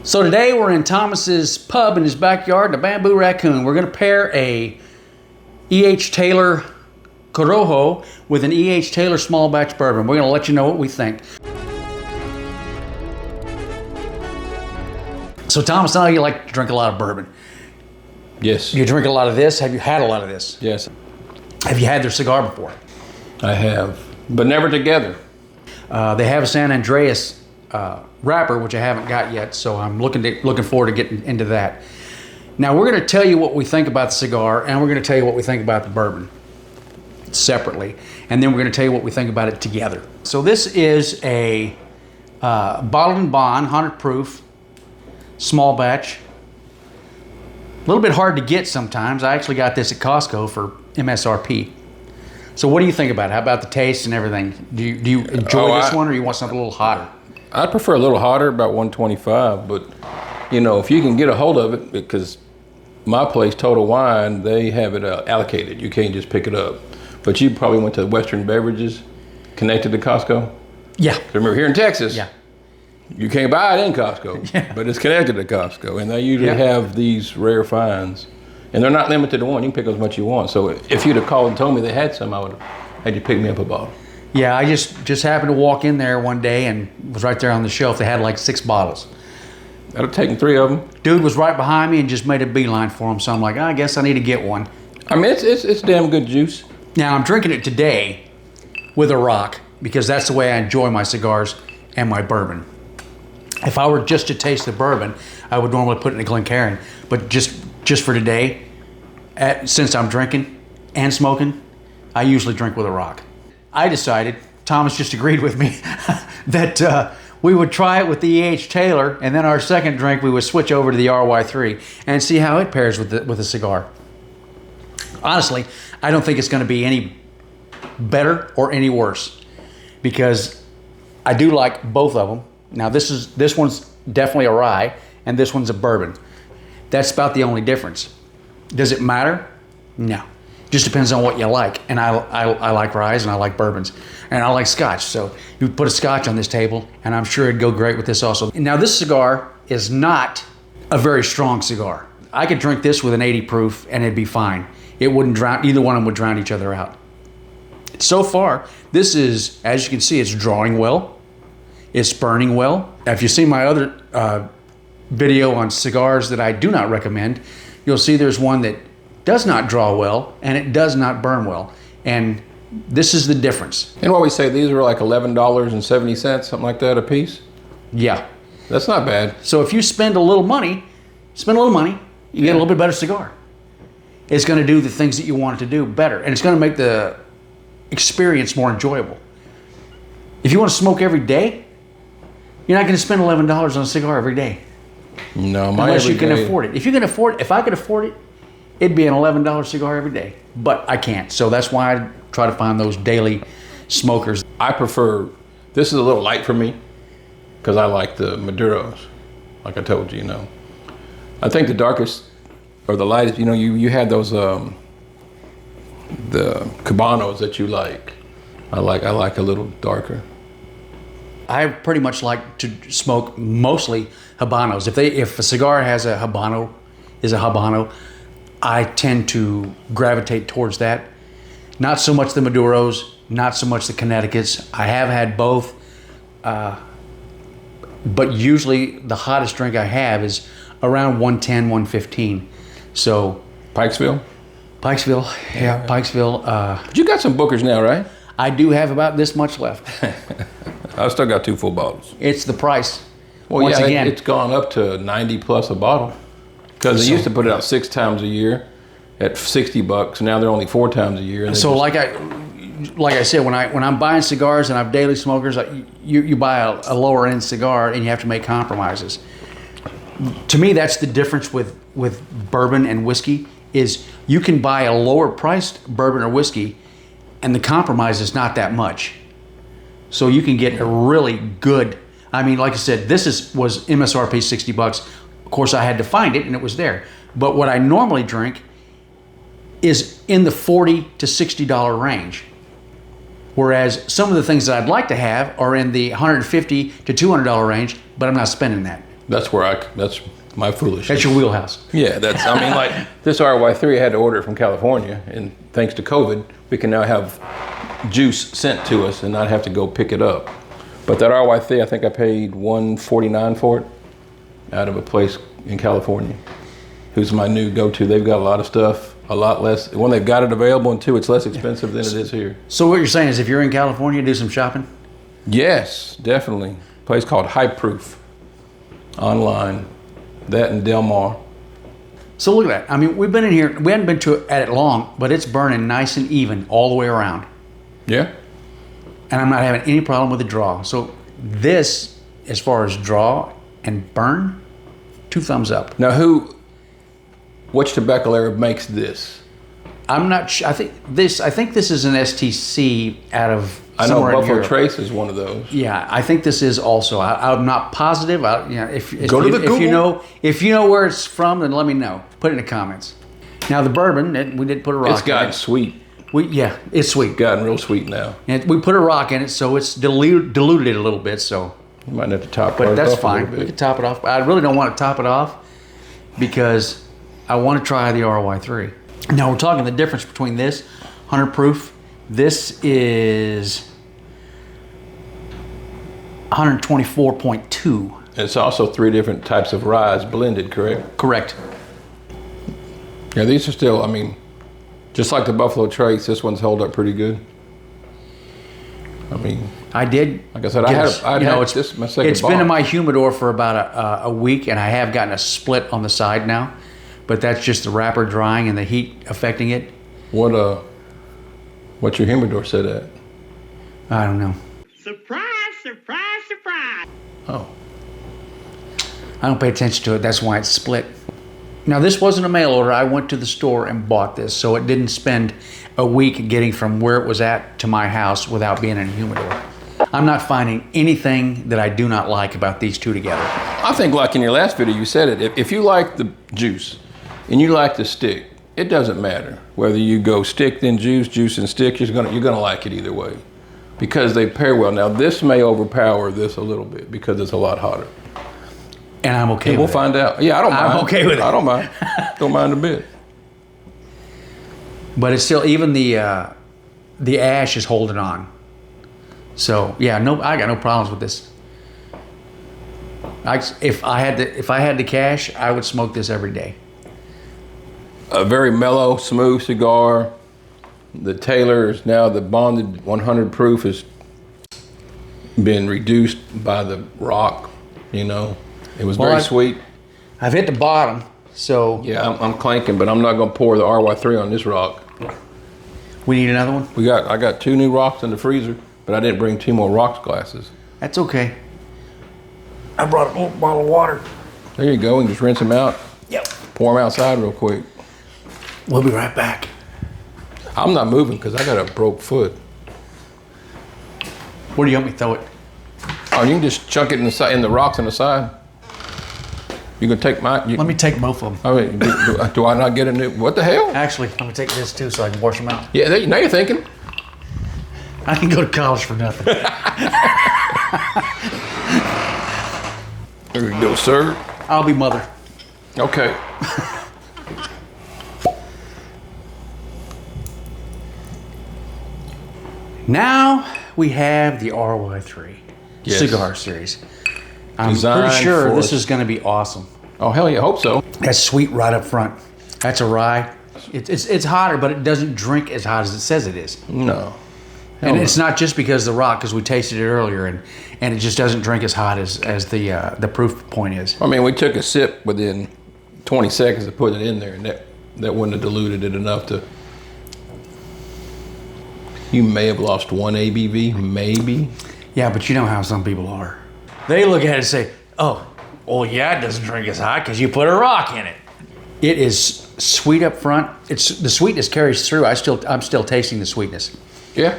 So today we're in Thomas's pub in his backyard, the Bamboo Raccoon. We're gonna pair a E.H. Taylor Corojo with an E.H. Taylor small batch bourbon. We're gonna let you know what we think. So Thomas, I know you like to drink a lot of bourbon. Yes. You drink a lot of this. Have you had a lot of this? Yes. Have you had their cigar before? I have, but never together. They have a San Andreas wrapper, which I haven't got yet, so I'm looking forward to getting into that. Now we're going to tell you what we think about the cigar, and we're going to tell you what we think about the bourbon separately, and then we're going to tell you what we think about it together. So this is a bottled and bond, 100 proof, small batch. A little bit hard to get sometimes. I actually got this at Costco for MSRP. So what do you think about it? How about the taste and everything? Do you enjoy this one, or you want something a little hotter? I prefer a little hotter, about 125, but you know, if you can get a hold of it, because my place, Total Wine, they have it allocated. You can't just pick it up. But you probably went to Western Beverages, connected to Costco? Yeah. Remember, here in Texas, yeah, you can't buy it in Costco, yeah, but it's connected to Costco, and they usually have these rare finds. And they're not limited to one. You can pick as much as you want. So if you'd have called and told me they had some, I would have had you pick me up a bottle. Yeah, I just happened to walk in there one day and was right there on the shelf. They had like 6 bottles. I'd have taken 3 of them. Dude was right behind me and just made a beeline for him. So I'm like, I guess I need to get one. I mean, it's damn good juice. Now I'm drinking it today with a rock because that's the way I enjoy my cigars and my bourbon. If I were just to taste the bourbon, I would normally put it in a Glencairn. But just for today, since I'm drinking and smoking, I usually drink with a rock. I decided, Thomas just agreed with me, that we would try it with the E.H. Taylor, and then our second drink we would switch over to the RY3 and see how it pairs with a cigar. Honestly, I don't think it's going to be any better or any worse, because I do like both of them. Now this one's definitely a rye, and this one's a bourbon. That's about the only difference. Does it matter? No. Just depends on what you like. And I like ryes and I like bourbons. And I like scotch. So you put a scotch on this table and I'm sure it'd go great with this also. Now this cigar is not a very strong cigar. I could drink this with an 80 proof and it'd be fine. It wouldn't drown, either one of them would drown each other out. So far, this is, as you can see, it's drawing well. It's burning well. Now, if you see my other video on cigars that I do not recommend, you'll see there's one that does not draw well and it does not burn well. And this is the difference. And what we say, these are like $11.70, something like that a piece? Yeah. That's not bad. So if you spend a little money, you get a little bit better cigar. It's gonna do the things that you want it to do better. And it's gonna make the experience more enjoyable. If you want to smoke every day, you're not gonna spend $11 on a cigar every day. No, unless you can afford it. If you can afford it, if I could afford it, it'd be an $11 cigar every day. But I can't. So that's why I try to find those daily smokers. I prefer, this is a little light for me because I like the Maduros, like I told you, I think the darkest or the lightest, you had those, the Cubanos that you like. I like a little darker. I pretty much like to smoke mostly Habanos. If a cigar has a Habano, I tend to gravitate towards that. Not so much the Maduros, not so much the Connecticut's. I have had both, but usually the hottest drink I have is around 110, 115. So Pikesville, yeah, Pikesville. But you got some Bookers now, right? I do have about this much left. I've still got 2 full bottles. It's the price. Well, Once again, it's gone up to 90 plus a bottle. Because they used to put it out 6 times a year at $60. Now they're only 4 times a year. So like I said, when I'm buying cigars and I'm daily smokers, you buy a lower end cigar and you have to make compromises. To me, that's the difference with bourbon and whiskey, is you can buy a lower priced bourbon or whiskey and the compromise is not that much. So you can get a really good, I mean, like I said, this was MSRP $60. Of course, I had to find it and it was there. But what I normally drink is in the $40 to $60 range. Whereas some of the things that I'd like to have are in the $150 to $200 range, but I'm not spending that. That's that's my foolishness. That's your wheelhouse. Yeah, I mean, like this RY3, I had to order it from California, and thanks to COVID, we can now have juice sent to us and not have to go pick it up. But that RY3, I think I paid $149 for it out of a place in California, who's my new go-to. They've got a lot of stuff, a lot less. One, they've got it available, and two, it's less expensive than it is here. So what you're saying is if you're in California, do some shopping? Yes, definitely. A place called High Proof online. That in Del Mar. So look at that. I mean, we've been in here, we hadn't been at it long, but it's burning nice and even all the way around. Yeah. And I'm not having any problem with the draw. So this, as far as draw and burn, 2 thumbs up. Now which tobacco makes this? I'm not sure. I think this is an STC out of I know somewhere in Buffalo Europe. Trace is one of those. Yeah, I think this is also. I'm not positive. If you know where it's from, then let me know. Put it in the comments. Now the bourbon, we did put a rock. It's gotten sweet. It's sweet. Gotten real sweet now. And we put a rock in it, so it's diluted it a little bit. So you might have to top it but off. that's A little fine. bit. We can top it off. I really don't want to top it off because I want to try the RY3. Now we're talking the difference between this 100 proof. This is 124.2. It's also 3 different types of ryes blended, correct? Correct. Yeah, these are still, I mean, just like the Buffalo Trace, this one's held up pretty good. I mean, I did. like I said, this my second It's bottle. been in my humidor for about a week, and I have gotten a split on the side now, but that's just the wrapper drying and the heat affecting it. What's your humidor set at? I don't know. Surprise, surprise, surprise. Oh. I don't pay attention to it. That's why it's split. Now, this wasn't a mail order. I went to the store and bought this, so it didn't spend a week getting from where it was at to my house without being in a humidor. I'm not finding anything that I do not like about these two together. I think like in your last video, you said it. If you like the juice and you like the stick, it doesn't matter whether you go stick then juice, juice and stick. You're gonna like it either way because they pair well. Now this may overpower this a little bit because it's a lot hotter. And I'm okay with We'll it. find out. Yeah, I don't mind. I'm okay with it. I don't mind. Don't mind a bit. But it's still, even the ash is holding on. So yeah, I got no problems with this. If I had the cash, I would smoke this every day. A very mellow, smooth cigar. The Taylor is now the bonded 100 proof has been reduced by the rock. You know, it was very sweet. I've hit the bottom, so Yeah, I'm clanking, but I'm not gonna pour the RY3 on this rock. we need another one. I got 2 new rocks in the freezer, but I didn't bring 2 more rocks glasses. That's okay. I brought a little bottle of water. There you go, and just rinse them out. Yep. Pour them outside real quick. We'll be right back. I'm not moving because I got a broke foot. Where do you want me to throw it? Oh, you can just chunk it in the rocks on the side. You can take mine. Let me take both of them. I mean, do I not get a new? What the hell? Actually, let me take this too so I can wash them out. Yeah, now you're thinking. I didn't go to college for nothing. There you go, sir. I'll be mother. Okay. Now we have the RY3 Yes. Cigar Series. I'm Designed pretty sure for this us. is going to be awesome. Oh hell yeah, I hope so. That's sweet right up front. That's a rye. It's hotter, but it doesn't drink as hot as it says it is. No. And no. it's not just because of the rock, because we tasted it earlier, and it just doesn't drink as hot as the proof point is. I mean, we took a sip within 20 seconds of putting it in there, and that wouldn't have diluted it enough to. You may have lost 1 ABV, maybe. Yeah, but you know how some people are. They look at it and say, "Oh, well, yeah, it doesn't drink as hot because you put a rock in it." It is sweet up front. The sweetness carries through. I'm still tasting the sweetness. Yeah.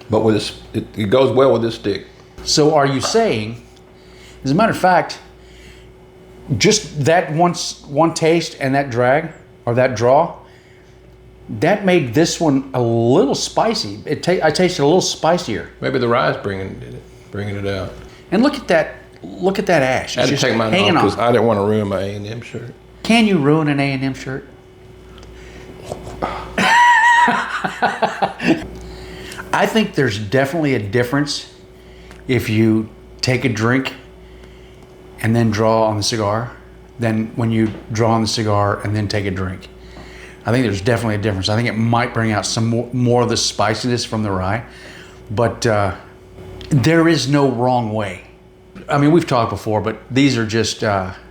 But with this, it goes well with this stick. So are you saying, as a matter of fact, just that one taste and that drag or that draw, that made this one a little spicy. I tasted a little spicier. Maybe the rye's bringing it out. And look at that. look at that ash. I had It's to just take mine hanging off because on. I didn't want to ruin my A&M shirt. Can you ruin an A&M shirt? I think there's definitely a difference if you take a drink and then draw on the cigar than when you draw on the cigar and then take a drink. I think there's definitely a difference. I think it might bring out some more of the spiciness from the rye, but there is no wrong way. I mean, we've talked before, but these are just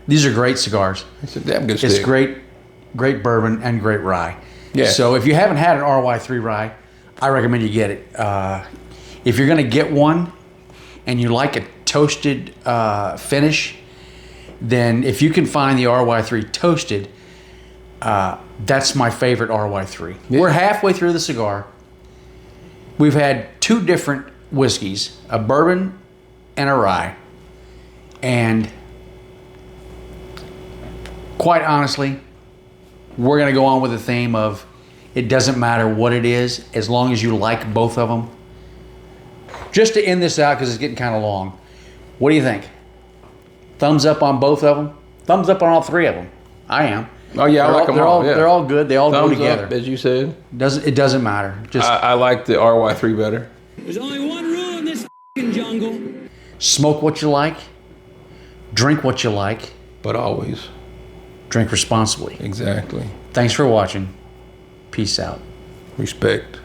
these are great cigars. It's a damn good It's stick. great bourbon and great rye. Yeah. So if you haven't had an RY3 rye, I recommend you get it. If you're going to get one and you like a toasted finish, then if you can find the RY3 toasted, that's my favorite RY3. Yeah. We're halfway through the cigar. We've had two different whiskeys, a bourbon and a rye. And quite honestly, we're going to go on with the theme of it doesn't matter what it is, as long as you like both of them. Just to end this out, because it's getting kind of long, what do you think? Thumbs up on both of them? Thumbs up on all three of them. I am. Oh yeah, I like them all. Yeah. They're all good. They all go Thumbs together. up, as you said. It doesn't matter. Just I like the RY3 better. There's only one rule in this f***ing jungle. smoke what you like, drink what you like, But always. drink responsibly. Exactly. Thanks for watching. Peace out. Respect.